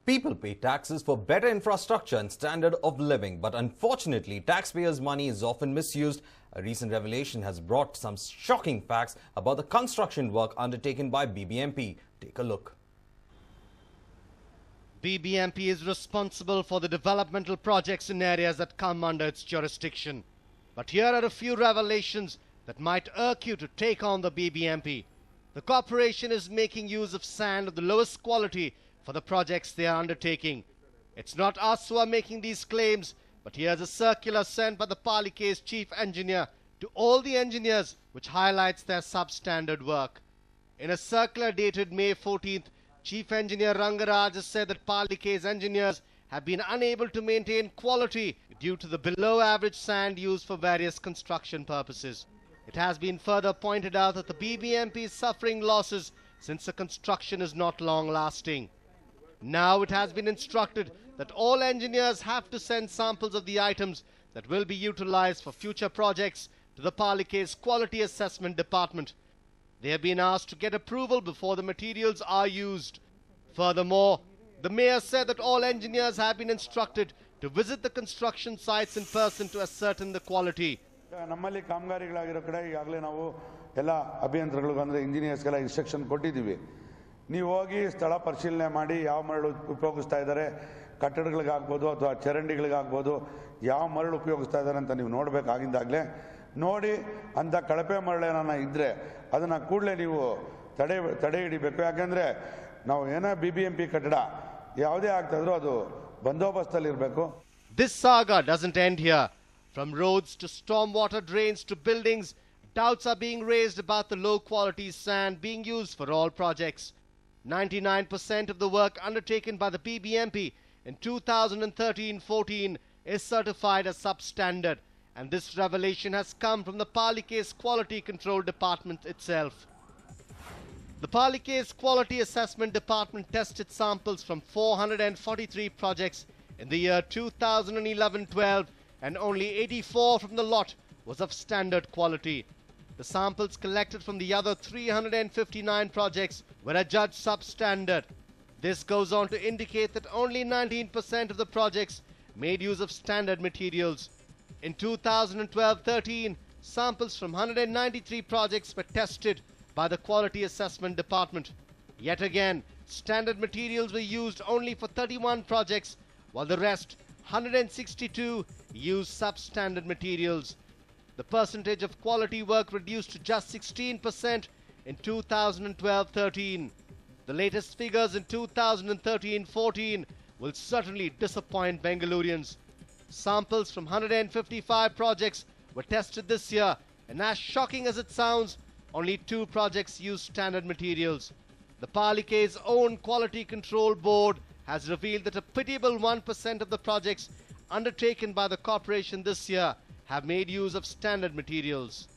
People pay taxes for better infrastructure and standard of living, but unfortunately, taxpayers' money is often misused. A recent revelation has brought some shocking facts about the construction work undertaken by BBMP. Take a look. BBMP is responsible for the developmental projects in areas that come under its jurisdiction. But here are a few revelations that might irk you to take on the BBMP. The corporation is making use of sand of the lowest quality for the projects they are undertaking. It's not us who are making these claims, but here's a circular sent by the Palike's chief engineer to all the engineers which highlights their substandard work. In a circular dated May 14th, Chief Engineer Rangaraj has said that Palike's engineers have been unable to maintain quality due to the below average sand used for various construction purposes. It has been further pointed out that the BBMP is suffering losses since the construction is not long lasting. Now it has been instructed that all engineers have to send samples of the items that will be utilized for future projects to the Palike's Quality Assessment Department. They have been asked to get approval before the materials are used. Furthermore, the mayor said that all engineers have been instructed to visit the construction sites in person to ascertain the quality. ನಮ್ಮಲ್ಲಿ ಕಾಮಗಾರಿಗಳಾಗಿರೋ ಕಡೆ ಈಗಾಗಲೇ ನಾವು ಎಲ್ಲ ಅಭಿಯಂತರಗಳು ಅಂದರೆ ಇಂಜಿನಿಯರ್ಸ್ಗೆಲ್ಲ instruction ಕೊಟ್ಟಿದ್ದೀವಿ. ನೀವು ಹೋಗಿ ಸ್ಥಳ ಪರಿಶೀಲನೆ ಮಾಡಿ ಯಾವ ಮರಳು ಉಪಯೋಗಿಸ್ತಾ ಇದ್ದಾರೆ, ಕಟ್ಟಡಗಳಿಗಾಗ್ಬೋದು ಅಥವಾ ಚರಂಡಿಗಳಿಗಾಗ್ಬೋದು ಯಾವ ಮರಳು ಉಪಯೋಗಿಸ್ತಾ ಇದ್ದಾರೆ ಅಂತ ನೀವು ನೋಡಬೇಕಾಗಿದ್ದಾಗಲೇ ನೋಡಿ ಅಂಥ ಕಳಪೆ ಮರಳೇನ ಇದ್ದರೆ ಅದನ್ನು ಕೂಡಲೇ ನೀವು ತಡೆ ಹಿಡಿಬೇಕು. ಯಾಕೆಂದರೆ ನಾವು ಏನೋ BBMP ಕಟ್ಟಡ ಯಾವುದೇ ಆಗ್ತಾ ಇದ್ರೂ ಅದು ಬಂದೋಬಸ್ತಲ್ಲಿರಬೇಕು. This saga doesn't end here. From roads to stormwater drains to buildings, doubts are being raised about the low-quality sand being used for all projects. 99% of the work undertaken by the BBMP in 2013-14 is certified as substandard, and this revelation has come from the Palike's Quality Control Department itself. The Palike's Quality Assessment Department tested samples from 443 projects in the year 2011-12, and only 84 from the lot was of standard quality. The samples collected from the other 359 projects were adjudged substandard. This goes on to indicate that only 19% of the projects made use of standard materials. In 2012-13, samples from 193 projects were tested by the Quality Assessment Department. Yet again, standard materials were used only for 31 projects, while the rest, 162, used substandard materials. The percentage of quality work reduced to just 16% in 2012-13. The latest figures in 2013-14 will certainly disappoint Bengalurians. Samples from 155 projects were tested this year, and as shocking as it sounds, only 2 projects used standard materials. The Palike's own Quality Control Board has revealed that a pitiable 1% of the projects undertaken by the corporation this year have made use of standard materials.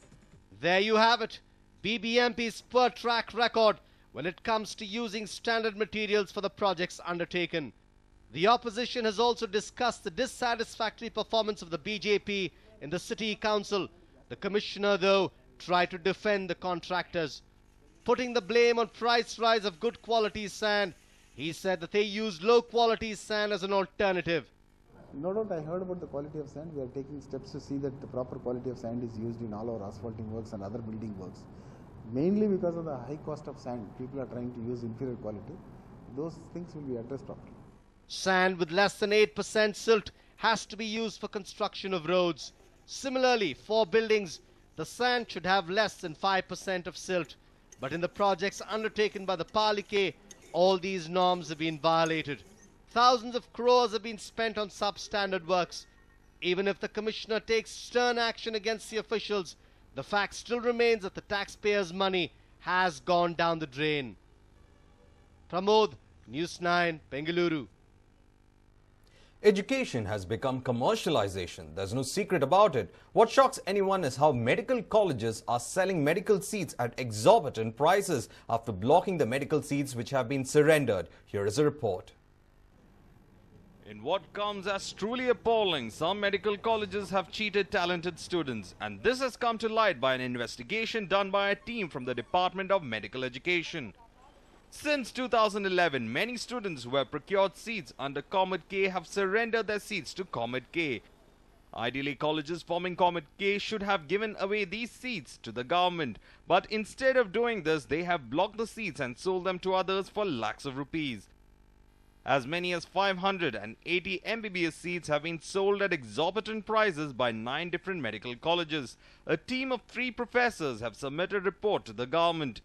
There you have it, BBMP's poor track record when it comes to using standard materials for the projects undertaken. The opposition has also discussed the dissatisfactory performance of the BJP in the City Council. The commissioner, though, tried to defend the contractors. Putting the blame on price rise of good quality sand, he said that they used low quality sand as an alternative. No doubt, I heard about the quality of sand. We are taking steps to see that the proper quality of sand is used in all our asphalting works and other building works. Mainly because of the high cost of sand, people are trying to use inferior quality. Those things will be addressed properly. Sand with less than 8% silt has to be used for construction of roads. Similarly, for buildings, the sand should have less than 5% of silt. But in the projects undertaken by the Palike, all these norms have been violated. Thousands of crores have been spent on substandard works. Even if the commissioner takes stern action against the officials, the fact still remains that the taxpayers' money has gone down the drain. Pramod, News9, Bengaluru. Education has become commercialization. There's no secret about it. What shocks anyone is how medical colleges are selling medical seats at exorbitant prices after blocking the medical seats which have been surrendered. Here is a report. In what comes as truly appalling, some medical colleges have cheated talented students, and this has come to light by an investigation done by a team from the Department of Medical Education. Since 2011, many students who have procured seats under Comet K have surrendered their seats to Comet K. Ideally, colleges forming Comet K should have given away these seats to the government, but instead of doing this, they have blocked the seats and sold them to others for lakhs of rupees. As many as 580 MBBS seats have been sold at exorbitant prices by 9 different medical colleges. A team of 3 professors have submitted a report to the government.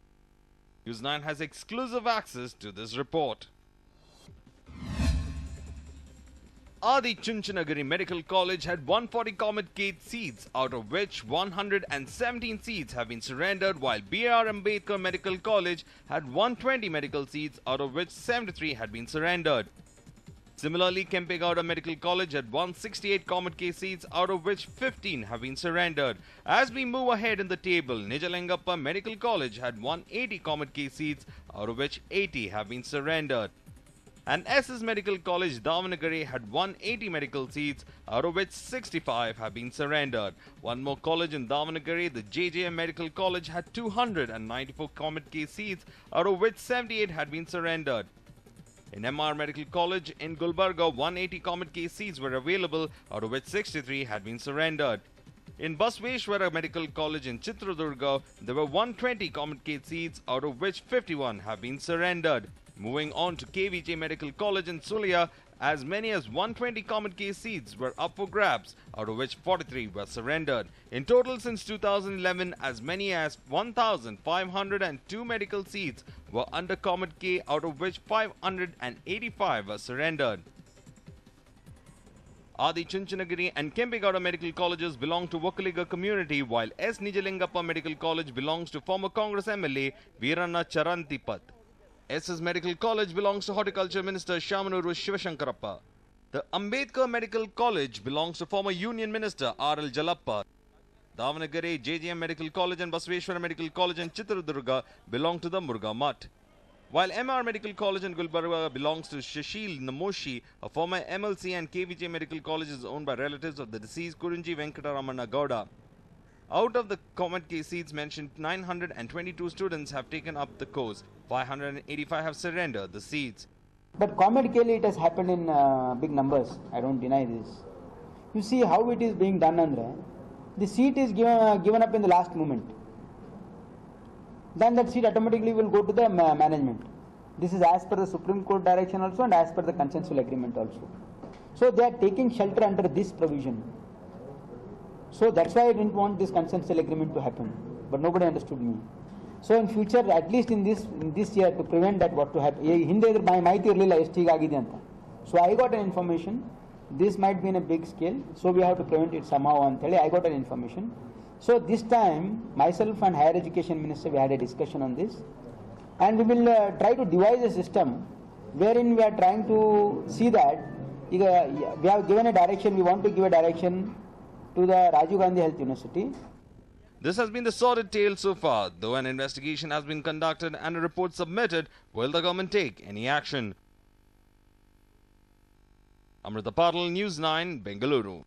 News9 has exclusive access to this report. Adi Chunchanagiri Medical College had 140 Comet K seats, out of which 117 seats have been surrendered, while B.R. Ambedkar Medical College had 120 medical seats, out of which 73 had been surrendered. Similarly, Kempegowda Medical College had 168 Comet K seats, out of which 15 have been surrendered. As we move ahead in the table, Nijalengappa Medical College had 180 Comet K seats, out of which 80 have been surrendered. And SS Medical College Davanagere had 180 medical seats, out of which 65 have been surrendered. One more college in Davanagere, the JJM Medical College, had 294 Comet K seats, out of which 78 had been surrendered. In MR Medical College in Gulbarga, 180 Comet K seats were available, out of which 63 had been surrendered. In Basveshwara Medical College in Chitradurga, there were 120 Comet K seats, out of which 51 have been surrendered. Moving on to KVJ Medical College in Sulia, as many as 120 Comet K seats were up for grabs, out of which 43 were surrendered. In total, since 2011, as many as 1,502 medical seats were under Comet K, out of which 585 were surrendered. Adi Chunchanagiri and Kempegowda Medical Colleges belong to Vokkaliga community, while S. Nijalengappa Medical College belongs to former Congress MLA Veeranna Charantipat. SS Medical College belongs to Horticulture Minister Shamanuru Shivashankarappa. The Ambedkar Medical College belongs to former Union Minister R.L. Jalappa. Davanagere, JJM Medical College and Basveshwara Medical College in Chitradurga belong to the Muruga Mutt. While MR Medical College in Gulbarga belongs to Shashil Namoshi, a former MLC, and KVJ Medical College is owned by relatives of the deceased Kurunji Venkataramana Gowda. Out of the Comet K seats mentioned, 922 students have taken up the course. 585 have surrendered the seats. But Comet K it has happened in big numbers. I don't deny this. You see how it is being done, Andre. The seat is given up in the last moment. Then that seat automatically will go to the management. This is as per the Supreme Court direction also and as per the consensual agreement also. So they are taking shelter under this provision. So that's why I didn't want this consensual agreement to happen. But nobody understood me. So in future, at least in this year, to prevent that what to happen. So I got an information. This might be in a big scale. So we have to prevent it somehow. I got an information. So this time, myself and Higher Education Minister, we had a discussion on this. And we will try to devise a system wherein we are trying to see that we have given a direction, we want to give a direction to the Rajiv Gandhi Health University. This has been the sordid tale so far. Though an investigation has been conducted and a report submitted, will the government take any action? Amrita Patil, News 9, Bengaluru.